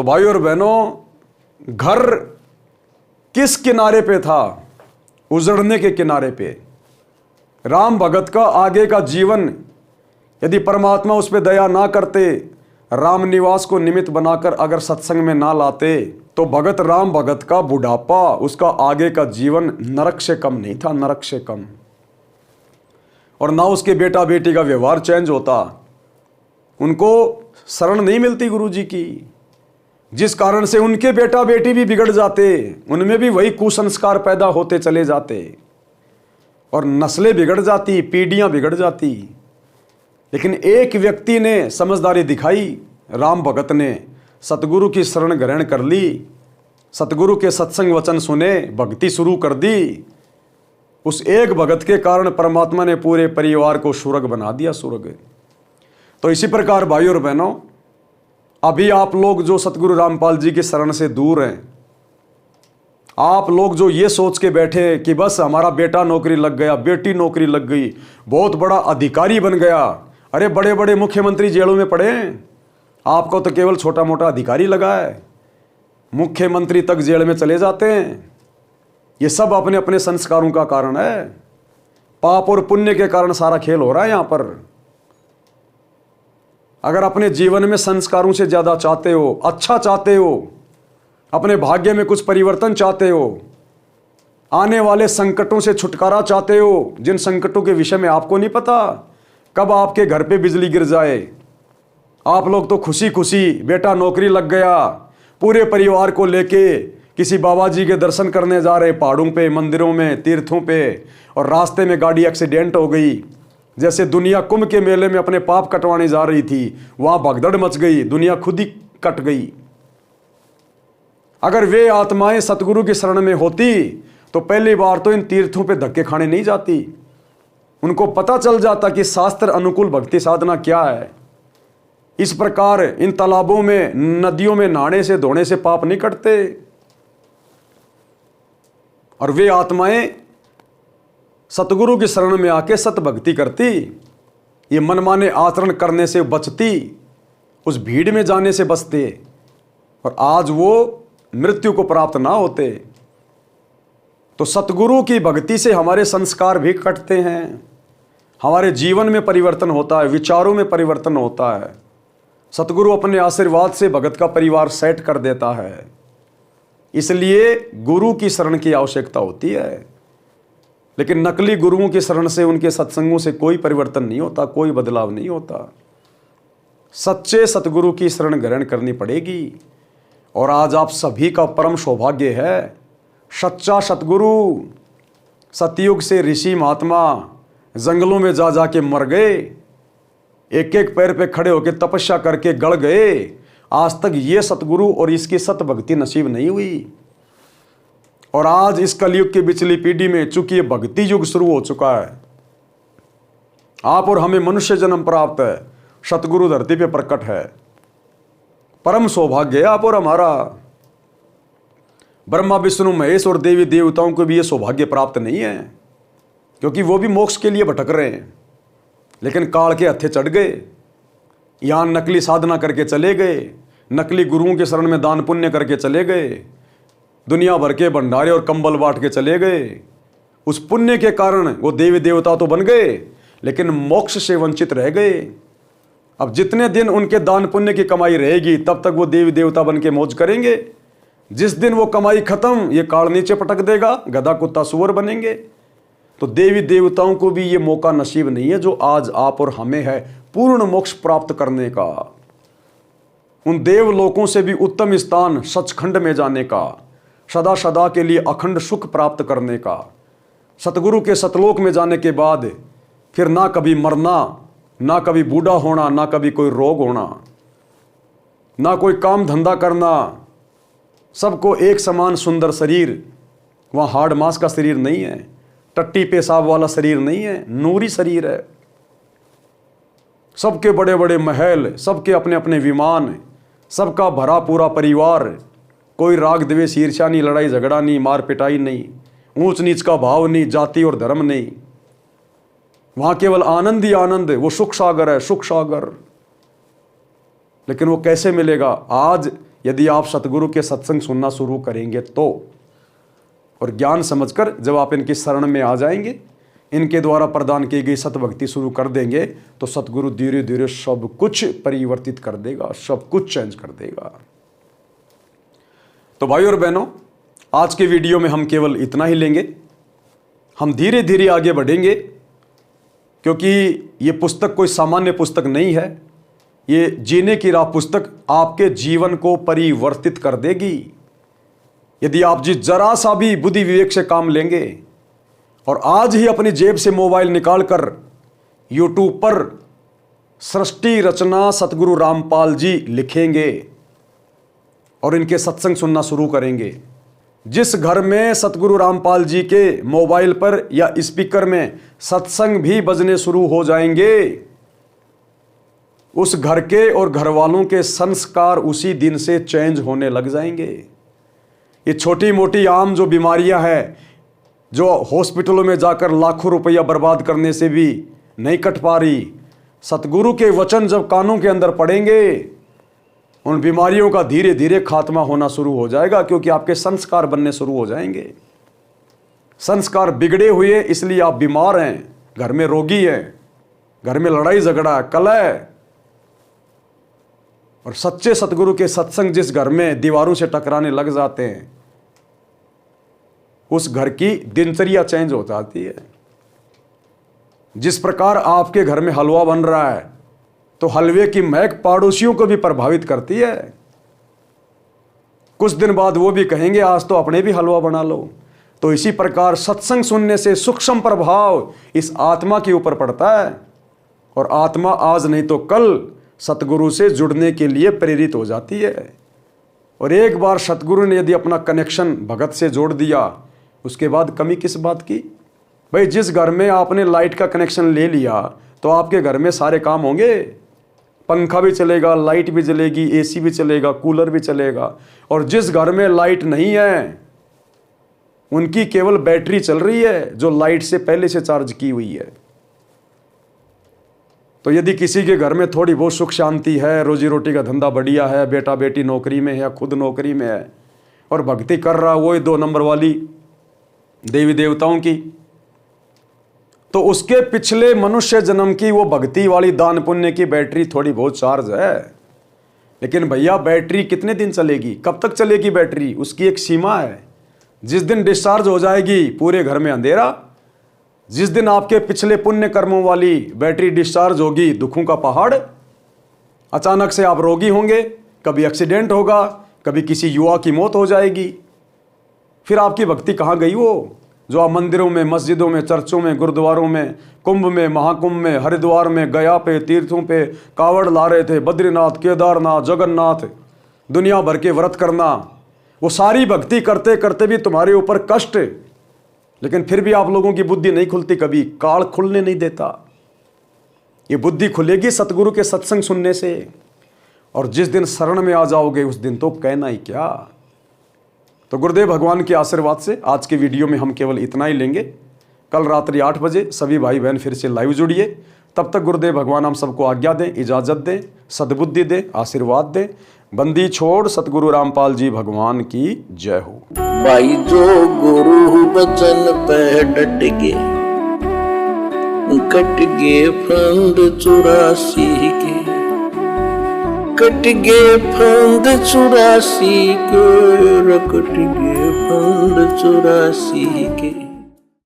तो भाई और बहनों, घर किस किनारे पे था? उजड़ने के किनारे पे। राम भगत का आगे का जीवन, यदि परमात्मा उस पर दया ना करते, राम निवास को निमित्त बनाकर अगर सत्संग में ना लाते, तो भगत राम भगत का बुढ़ापा, उसका आगे का जीवन नरक से कम नहीं था, नरक से कम। और ना उसके बेटा बेटी का व्यवहार चेंज होता, उनको शरण नहीं मिलती गुरु जी की, जिस कारण से उनके बेटा बेटी भी बिगड़ जाते, उनमें भी वही कुसंस्कार पैदा होते चले जाते और नस्लें बिगड़ जाती, पीढ़ियां बिगड़ जाती। लेकिन एक व्यक्ति ने समझदारी दिखाई, राम भगत ने सतगुरु की शरण ग्रहण कर ली, सतगुरु के सत्संग वचन सुने, भक्ति शुरू कर दी। उस एक भगत के कारण परमात्मा ने पूरे परिवार को स्वर्ग बना दिया, स्वर्ग। तो इसी प्रकार भाई और बहनों, अभी आप लोग जो सतगुरु रामपाल जी की शरण से दूर हैं, आप लोग जो ये सोच के बैठे कि बस हमारा बेटा नौकरी लग गया, बेटी नौकरी लग गई, बहुत बड़ा अधिकारी बन गया, अरे बड़े बड़े मुख्यमंत्री जेलों में पड़े हैं, आपको तो केवल छोटा मोटा अधिकारी लगा है, मुख्यमंत्री तक जेल में चले जाते हैं। ये सब अपने अपने संस्कारों का कारण है, पाप और पुण्य के कारण सारा खेल हो रहा है यहाँ पर। अगर अपने जीवन में संस्कारों से ज़्यादा चाहते हो, अच्छा चाहते हो, अपने भाग्य में कुछ परिवर्तन चाहते हो, आने वाले संकटों से छुटकारा चाहते हो, जिन संकटों के विषय में आपको नहीं पता कब आपके घर पे बिजली गिर जाए, आप लोग तो खुशी खुशी बेटा नौकरी लग गया, पूरे परिवार को लेके किसी बाबा जी के दर्शन करने जा रहे, पहाड़ों पे, मंदिरों में, तीर्थों पे, और रास्ते में गाड़ी एक्सीडेंट हो गई। जैसे दुनिया कुंभ के मेले में अपने पाप कटवाने जा रही थी, वहां भगदड़ मच गई, दुनिया खुद ही कट गई। अगर वे आत्माएं सतगुरु की शरण में होती तो पहली बार तो इन तीर्थों पे धक्के खाने नहीं जाती, उनको पता चल जाता कि शास्त्र अनुकूल भक्ति साधना क्या है। इस प्रकार इन तालाबों में, नदियों में नहाने से, धोने से पाप नहीं कटते। और वे आत्माएं सतगुरु की शरण में आके सत भक्ति करती, ये मनमाने आचरण करने से बचती, उस भीड़ में जाने से बचते, और आज वो मृत्यु को प्राप्त ना होते। तो सतगुरु की भक्ति से हमारे संस्कार भी कटते हैं, हमारे जीवन में परिवर्तन होता है, विचारों में परिवर्तन होता है। सतगुरु अपने आशीर्वाद से भगत का परिवार सेट कर देता है। इसलिए गुरु की शरण की आवश्यकता होती है। लेकिन नकली गुरुओं की शरण से, उनके सत्संगों से कोई परिवर्तन नहीं होता, कोई बदलाव नहीं होता। सच्चे सतगुरु की शरण ग्रहण करनी पड़ेगी। और आज आप सभी का परम सौभाग्य है, सच्चा सतगुरु, सतयुग से ऋषि महात्मा जंगलों में जा जाके मर गए, एक एक पैर पे खड़े होकर तपस्या करके गड़ गए। आज तक ये सतगुरु और इसकी सत भक्ति नसीब नहीं हुई। और आज इस कलयुग की पिछली पीढ़ी में चूंकि ये भक्ति युग शुरू हो चुका है, आप और हमें मनुष्य जन्म प्राप्त है, सतगुरु धरती पे प्रकट है। परम सौभाग्य है आप और हमारा। ब्रह्मा विष्णु महेश और देवी देवताओं को भी ये सौभाग्य प्राप्त नहीं है, क्योंकि वो भी मोक्ष के लिए भटक रहे हैं, लेकिन काल के हत्थे चढ़ गए। यहाँ नकली साधना करके चले गए, नकली गुरुओं के शरण में दान पुण्य करके चले गए, दुनिया भर के भंडारे और कंबल बांट के चले गए। उस पुण्य के कारण वो देवी देवता तो बन गए, लेकिन मोक्ष से वंचित रह गए। अब जितने दिन उनके दान पुण्य की कमाई रहेगी, तब तक वो देवी देवता बन के मौज करेंगे। जिस दिन वो कमाई खत्म, ये काल नीचे पटक देगा, गधा कुत्ता सुअर बनेंगे। तो देवी देवताओं को भी ये मौका नसीब नहीं है जो आज आप और हमें है, पूर्ण मोक्ष प्राप्त करने का, उन देवलोकों से भी उत्तम स्थान सचखंड में जाने का, सदा सदा के लिए अखंड सुख प्राप्त करने का, सतगुरु के सतलोक में जाने के बाद फिर ना कभी मरना, ना कभी बूढ़ा होना, ना कभी कोई रोग होना, ना कोई काम धंधा करना, सबको एक समान सुंदर शरीर। वहाँ हाड़ मांस का शरीर नहीं है, टट्टी पेशाब वाला शरीर नहीं है, नूरी शरीर है। सबके बड़े बड़े महल, सबके अपने अपने विमान, सबका भरा पूरा परिवार, कोई राग द्वेष ईर्ष्या नहीं, लड़ाई झगड़ा नहीं, मार पिटाई नहीं, ऊंच नीच का भाव नहीं, जाति और धर्म नहीं। वहां केवल आनंद ही आनंद है, वो सुख सागर है, सुख सागर। लेकिन वो कैसे मिलेगा? आज यदि आप सतगुरु के सत्संग सुनना शुरू करेंगे तो, और ज्ञान समझकर जब आप इनकी शरण में आ जाएंगे, इनके द्वारा प्रदान की गई सतभक्ति शुरू कर देंगे, तो सतगुरु धीरे धीरे सब कुछ परिवर्तित कर देगा, सब कुछ चेंज कर देगा। तो भाई और बहनों, आज के वीडियो में हम केवल इतना ही लेंगे। हम धीरे धीरे आगे बढ़ेंगे, क्योंकि ये पुस्तक कोई सामान्य पुस्तक नहीं है। ये जीने की राह पुस्तक आपके जीवन को परिवर्तित कर देगी, यदि आप जरा सा भी बुद्धि विवेक से काम लेंगे और आज ही अपनी जेब से मोबाइल निकालकर यूट्यूब पर सृष्टि रचना सतगुरु रामपाल जी लिखेंगे और इनके सत्संग सुनना शुरू करेंगे। जिस घर में सतगुरु रामपाल जी के मोबाइल पर या स्पीकर में सत्संग भी बजने शुरू हो जाएंगे, उस घर के और घर वालों के संस्कार उसी दिन से चेंज होने लग जाएंगे। ये छोटी मोटी आम जो बीमारियां हैं, जो हॉस्पिटलों में जाकर लाखों रुपया बर्बाद करने से भी नहीं कट पा रही, सतगुरु के वचन जब कानों के अंदर पड़ेंगे, उन बीमारियों का धीरे धीरे खात्मा होना शुरू हो जाएगा, क्योंकि आपके संस्कार बनने शुरू हो जाएंगे। संस्कार बिगड़े हुए इसलिए आप बीमार हैं, घर में रोगी हैं, घर में लड़ाई झगड़ा कलह। और सच्चे सतगुरु के सत्संग जिस घर में दीवारों से टकराने लग जाते हैं, उस घर की दिनचर्या चेंज हो जाती है। जिस प्रकार आपके घर में हलवा बन रहा है, तो हलवे की महक पड़ोसियों को भी प्रभावित करती है। कुछ दिन बाद वो भी कहेंगे आज तो अपने भी हलवा बना लो। तो इसी प्रकार सत्संग सुनने से सूक्ष्म प्रभाव इस आत्मा के ऊपर पड़ता है, और आत्मा आज नहीं तो कल सतगुरु से जुड़ने के लिए प्रेरित हो जाती है। और एक बार सतगुरु ने यदि अपना कनेक्शन भगत से जोड़ दिया, उसके बाद कमी किस बात की। भाई जिस घर में आपने लाइट का कनेक्शन ले लिया, तो आपके घर में सारे काम होंगे, पंखा भी चलेगा, लाइट भी जलेगी, एसी भी चलेगा, कूलर भी चलेगा। और जिस घर में लाइट नहीं है, उनकी केवल बैटरी चल रही है जो लाइट से पहले से चार्ज की हुई है। तो यदि किसी के घर में थोड़ी बहुत सुख शांति है, रोजी रोटी का धंधा बढ़िया है, बेटा बेटी नौकरी में है या खुद नौकरी में है, और भक्ति कर रहा वो 2 नंबर वाली देवी देवताओं की, तो उसके पिछले मनुष्य जन्म की वो भक्ति वाली दान पुण्य की बैटरी थोड़ी बहुत चार्ज है। लेकिन भैया बैटरी कितने दिन चलेगी, कब तक चलेगी बैटरी, उसकी एक सीमा है। जिस दिन डिस्चार्ज हो जाएगी पूरे घर में अंधेरा। जिस दिन आपके पिछले पुण्य कर्मों वाली बैटरी डिस्चार्ज होगी, दुखों का पहाड़, अचानक से आप रोगी होंगे, कभी एक्सीडेंट होगा, कभी किसी युवा की मौत हो जाएगी। फिर आपकी भक्ति कहाँ गई वो जो आप मंदिरों में, मस्जिदों में, चर्चों में, गुरुद्वारों में, कुंभ में, महाकुंभ में, हरिद्वार में, गया पे, तीर्थों पे कावड़ ला रहे थे, बद्रीनाथ, केदारनाथ, जगन्नाथ, दुनिया भर के व्रत करना, वो सारी भक्ति करते करते भी तुम्हारे ऊपर कष्ट, लेकिन फिर भी आप लोगों की बुद्धि नहीं खुलती, कभी काल खुलने नहीं देता। ये बुद्धि खुलेगी सतगुरु के सत्संग सुनने से, और जिस दिन शरण में आ जाओगे उस दिन तो कहना ही क्या। तो गुरुदेव भगवान के आशीर्वाद से आज के वीडियो में हम केवल इतना ही लेंगे। कल रात्रि 8 बजे सभी भाई बहन फिर से लाइव जुड़िए। तब तक गुरुदेव भगवान हम सबको आज्ञा दें, इजाज़त दें, सद्बुद्धि दें, आशीर्वाद दें। बंदी छोड़ सतगुरु रामपाल जी भगवान की जय हो। भाई जो गुरु बचन पे डट गे, कट गे फंद 84 के, कट गे फंद 84 के, कट गे फंद 84 के।